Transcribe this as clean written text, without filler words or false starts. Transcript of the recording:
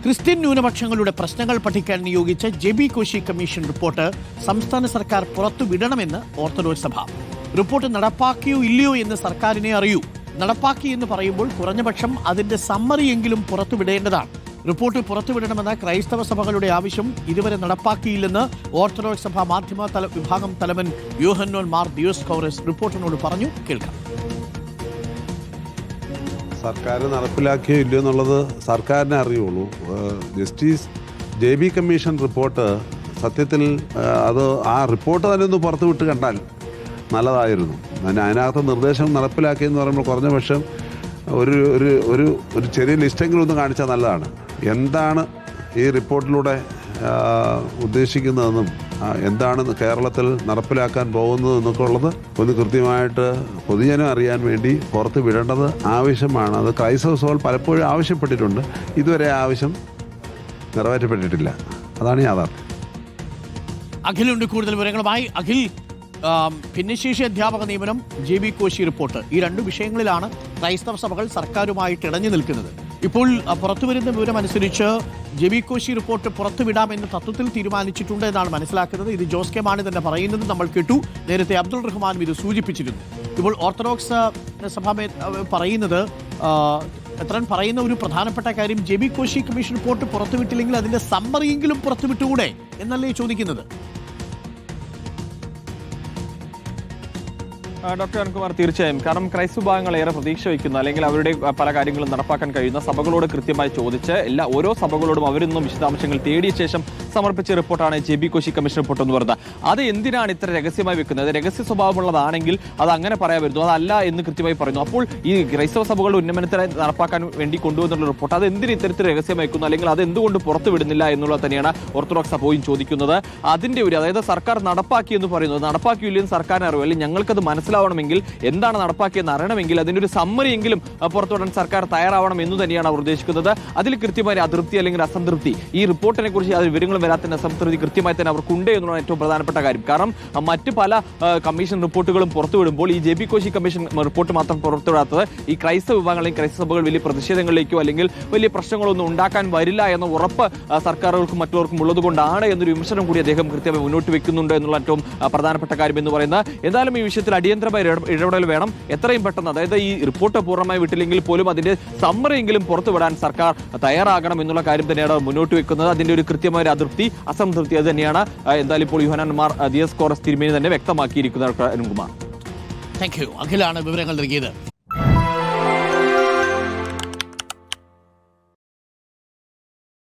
Christian ന്യൂനപക്ഷങ്ങളുടെ പ്രശ്നങ്ങൾ പഠിക്കാൻ നിയോഗിച്ച ജെബി കോശി കമ്മീഷൻ റിപ്പോർട്ട് സംസ്ഥാന സർക്കാർ പുറത്തുവിടണമെന്ന് ഓർത്തഡോക്സ് സഭ. റിപ്പോർട്ട് നടപ്പാക്കിയോ ഇല്ലയോ എന്ന് സർക്കാരിനെ അറിയൂ. നടപ്പാക്കി എന്ന് പറയുമ്പോൾ കുറഞ്ഞപക്ഷം അതിന്റെ സമ്മറിയെങ്കിലും പുറത്തുവിടേണ്ടതാണ്. റിപ്പോർട്ട് പുറത്തുവിടണമെന്ന ക്രൈസ്തവ സഭകളുടെ ആവശ്യം ഇതുവരെ നടപ്പാക്കിയില്ലെന്ന് ഓർത്തഡോക്സ് സഭ മാധ്യമ വിഭാഗം തലവൻ യോഹന്നോൻ മാർ ദിയോസ്കോറസ് റിപ്പോർട്ടിനോട് പറഞ്ഞു. കേൾക്കാം. സർക്കാർ നടപ്പിലാക്കിയോ ഇല്ലയോ എന്നുള്ളത് സർക്കാരിനെ അറിയുള്ളൂ. Justice J B commission report സത്യത്തിൽ അത് ആ റിപ്പോർട്ട് തന്നെ ഒന്ന് പുറത്തു വിട്ട് കണ്ടാൽ നല്ലതായിരുന്നു. അതിനകത്ത് നിർദ്ദേശം നടപ്പിലാക്കിയെന്ന് പറയുമ്പോൾ കുറഞ്ഞ പക്ഷം ഒരു ഒരു ഒരു ഒരു ചെറിയ ലിസ്റ്റെങ്കിലും ഒന്ന് കാണിച്ചാൽ നല്ലതാണ്. എന്താണ് ഈ റിപ്പോർട്ടിലൂടെ ഉദ്ദേശിക്കുന്നതെന്നും എന്താണ് കേരളത്തിൽ നടപ്പിലാക്കാൻ പോകുന്നത് എന്നൊക്കെ ഉള്ളത് ഒന്ന് കൃത്യമായിട്ട് പൊതുജനം അറിയാൻ വേണ്ടി പുറത്ത് വിടേണ്ടത് ആവശ്യമാണ്. അത് ക്രൈസ്തവ സഭകൾ പലപ്പോഴും ആവശ്യപ്പെട്ടിട്ടുണ്ട്. ഇതുവരെ ആവശ്യം നിറവേറ്റപ്പെട്ടിട്ടില്ല. അതാണ് യാഥാർത്ഥ്യം. അഖിലുണ്ട് കൂടുതൽ വിവരങ്ങളുമായി. അഖിൽ, ഭിന്നശേഷി അധ്യാപക നിയമനം, ജെ ബി കോശി റിപ്പോർട്ട്, ഈ രണ്ട് വിഷയങ്ങളിലാണ് ക്രൈസ്തവ സഭകൾ സർക്കാരുമായിട്ട് ഇടഞ്ഞു നിൽക്കുന്നത്. ഇപ്പോൾ പുറത്തുവരുന്ന വിവരം അനുസരിച്ച് ജെ ബി കോശി റിപ്പോർട്ട് പുറത്തുവിടാമെന്ന് തത്വത്തിൽ തീരുമാനിച്ചിട്ടുണ്ട് എന്നാണ് മനസ്സിലാക്കുന്നത്. ഇത് ജോസ് കെ മാണി തന്നെ പറയുന്നത് നമ്മൾ കേട്ടു. നേരത്തെ അബ്ദുൾ റഹ്മാനും ഇത് സൂചിപ്പിച്ചിരുന്നു. ഇപ്പോൾ ഓർത്തഡോക്സ് സഭ പറയുന്നത് പറയുന്ന ഒരു പ്രധാനപ്പെട്ട കാര്യം, J B Koshy commission report പുറത്തുവിട്ടില്ലെങ്കിൽ അതിന്റെ സമ്മറിയെങ്കിലും പുറത്തുവിട്ടുകൂടെ എന്നല്ലേ ചോദിക്കുന്നത്. ഡോക്ടർ അരുൺകുമാർ, തീർച്ചയായും. കാരണം ക്രൈസ്തവ വിഭാഗങ്ങൾ ഏറെ പ്രതീക്ഷ വയ്ക്കുന്ന അല്ലെങ്കിൽ അവരുടെ പല കാര്യങ്ങളും നടപ്പാക്കാൻ കഴിയുന്ന സഭകളോട് കൃത്യമായി ചോദിച്ച് ഓരോ സഭകളോടും അവരൊന്നും വിശദാംശങ്ങൾ തേടിയ ശേഷം സമർപ്പിച്ച റിപ്പോർട്ടാണ് J B Koshy commission report എന്ന് പറയുന്നത്. അത് എന്തിനാണ് ഇത്ര രഹസ്യമായി വെക്കുന്നത്? രഹസ്യ സ്വഭാവമുള്ളതാണെങ്കിൽ അത് അങ്ങനെ പറയാമായിരുന്നു. അതല്ല എന്ന് കൃത്യമായി പറയുന്നു. അപ്പോൾ ഈ ക്രൈസ്തവ സഭകളുടെ ഉന്നമനത്തിനായി നടപ്പാക്കാൻ വേണ്ടി കൊണ്ടുവന്നുള്ള റിപ്പോർട്ട് അത് എന്തിന് ഇത്തരത്തിൽ രഹസ്യം വയ്ക്കുന്നു, അല്ലെങ്കിൽ അത് എന്തുകൊണ്ട് പുറത്തു വിടുന്നില്ല എന്നുള്ളത് തന്നെയാണ് ഓർത്തഡോക്സ് സഭയും ചോദിക്കുന്നത്. അതിന്റെ അതായത് സർക്കാർ നടപ്പാക്കി എന്ന് പറയുന്നത് നടപ്പാക്കിയില്ലെന്ന് സർക്കാരിനെ അറിയും, അല്ലെങ്കിൽ ഞങ്ങൾക്കത് മനസ്സിലാവണമെങ്കിൽ എന്താണ് നടപ്പാക്കിയെന്ന് അറിയണമെങ്കിൽ അതിന്റെ ഒരു സമ്മറിയെങ്കിലും പുറത്തുവിടാൻ സർക്കാർ തയ്യാറാവണം എന്ന് തന്നെയാണ് അവർ ഉദ്ദേശിക്കുന്നത്. അതിൽ കൃത്യമായ അതൃപ്തി അല്ലെങ്കിൽ അസംതൃപ്തി, ഈ റിപ്പോർട്ടിനെ കുറിച്ച് അത് വിവരങ്ങൾ വരാത്തതിന്റെ അസംതൃപ്തി കൃത്യമായി തന്നെ അവർക്കുണ്ട് എന്നുള്ളതാണ് ഏറ്റവും പ്രധാനപ്പെട്ട കാര്യം. കാരണം മറ്റ് പല കമ്മീഷൻ റിപ്പോർട്ടുകളും പുറത്തുവിടുമ്പോൾ ഈ J B Koshy commission report മാത്രം പുറത്തുവിടാത്തത് ഈ ക്രൈസ്തവ വിഭാഗങ്ങളെയും ക്രൈസ്തവ സഭകൾ വലിയ പ്രതിഷേധങ്ങളിലേക്കോ അല്ലെങ്കിൽ വലിയ പ്രശ്നങ്ങളൊന്നും ഉണ്ടാക്കാൻ വരില്ല എന്ന ഉറപ്പ് സർക്കാരുകൾക്കും മറ്റുള്ളവർക്കും ഉള്ളതുകൊണ്ടാണ് എന്നൊരു വിമർശനം കൂടി അദ്ദേഹം കൃത്യമായി മുന്നോട്ട് വെക്കുന്നുണ്ട് എന്നുള്ള ഏറ്റവും പ്രധാനപ്പെട്ട കാര്യം എന്ന് പറയുന്നത്. എന്തായാലും ഈ വിഷയത്തിൽ അടിയന്തരമായ ഇടപെടൽ വേണം എത്രയും പെട്ടെന്ന്. അതായത് ഈ റിപ്പോർട്ട് പൂർണ്ണമായി വിട്ടില്ലെങ്കിൽ പോലും അതിന്റെ സമ്മറിയെങ്കിലും പുറത്തുവിടാൻ സർക്കാർ തയ്യാറാകണം എന്നുള്ള കാര്യം തന്നെയാണ് മുന്നോട്ട് വെക്കുന്നത്. അതിന്റെ ഒരു കൃത്യമായ ഒരു അതൃപ്തി അസംതൃപ്തി അത് തന്നെയാണ് എന്തായാലും ഇപ്പോൾ യോഹന്നാൻ മാർ ദിയോസ്കോറസ് തിരുമേനി തന്നെ വ്യക്തമാക്കിയിരിക്കുന്നത്. Arunkumar, thank you. അഖിലാണ് വിവരങ്ങൾ നൽകിയത്.